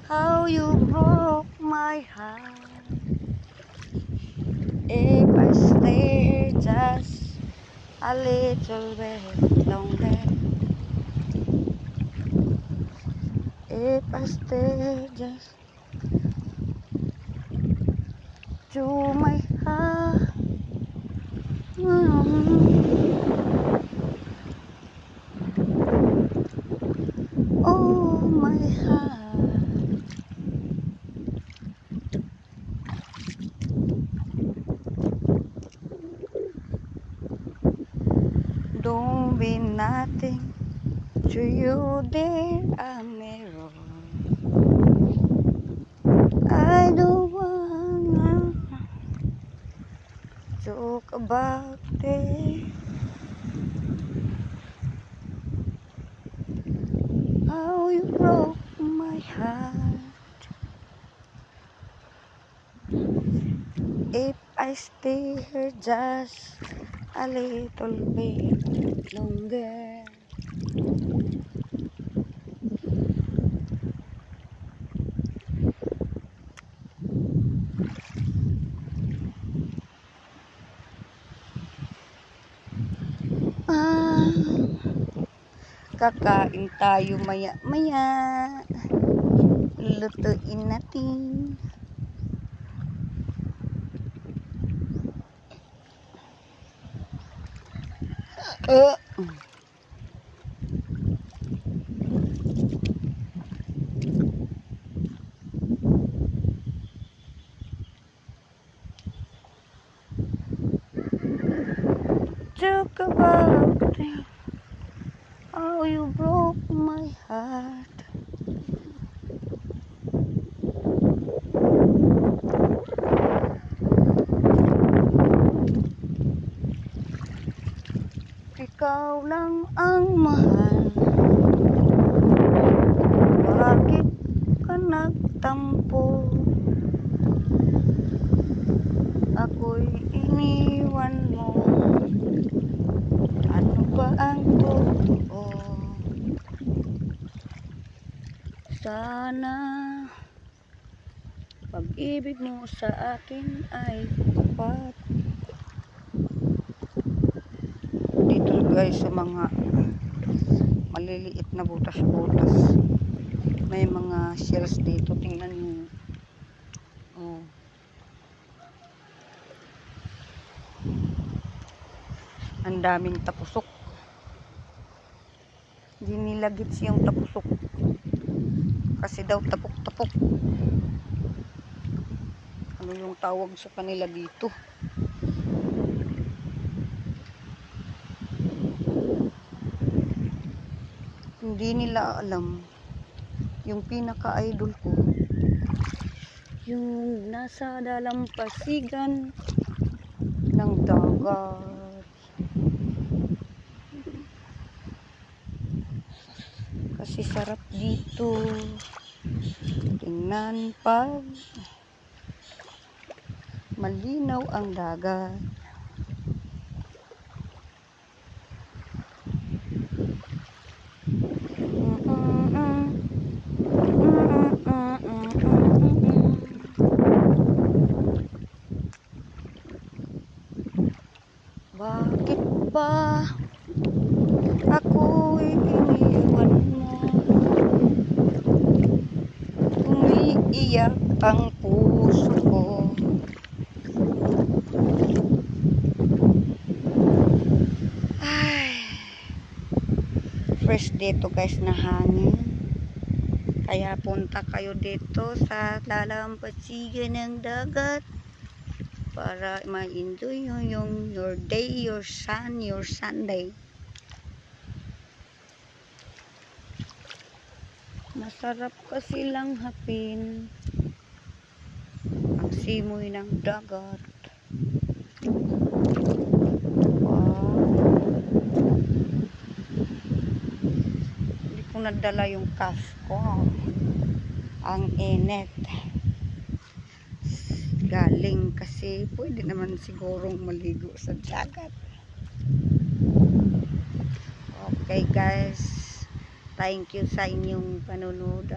How you broke my heart. If I stay just a little bit longer, if I stay just to my heart, oh my heart. Don't be nothing to you, dear Amiro. I don't wanna talk about it. How you broke my heart. If I stay here just a little bit longer, kakain tayo maya-maya. Lutuin natin. Talk about it. How you broke my heart. Ikaw lang ang mahal. Bakit ka nagtampo? Ako'y iniwan mo. Ano ba ang totoo? Sana pag-ibig mo sa akin ay tapat. Dito guys sa mga maliliit na butas-butas, may mga shells dito, tingnan nyo. Oh. Ang daming tapusok. Hindi nila gets yung tapusok kasi daw tapok-tapok. Ano yung tawag sa kanila dito? Hindi nila alam. Yung pinaka-idol ko, yung nasa dalampasigan ng dagat. Kasi sarap dito. Tingnan pag malinaw ang dagat. Bakit ba ako'y iniwan mo? Umiiyak ang puso ko. Ay, fresh dito guys na hangin. Kaya punta kayo dito sa dalampasigan ng dagat para ma-enjoy yung your day, your sun, your Sunday. Masarap kasi lang hapin ang simoy ng dagat. Wow. Hindi ko nadala yung kasko. Ang init. Galing kasi pwede naman sigurong maligo sa dagat. Okay guys, thank you sa inyong panonood.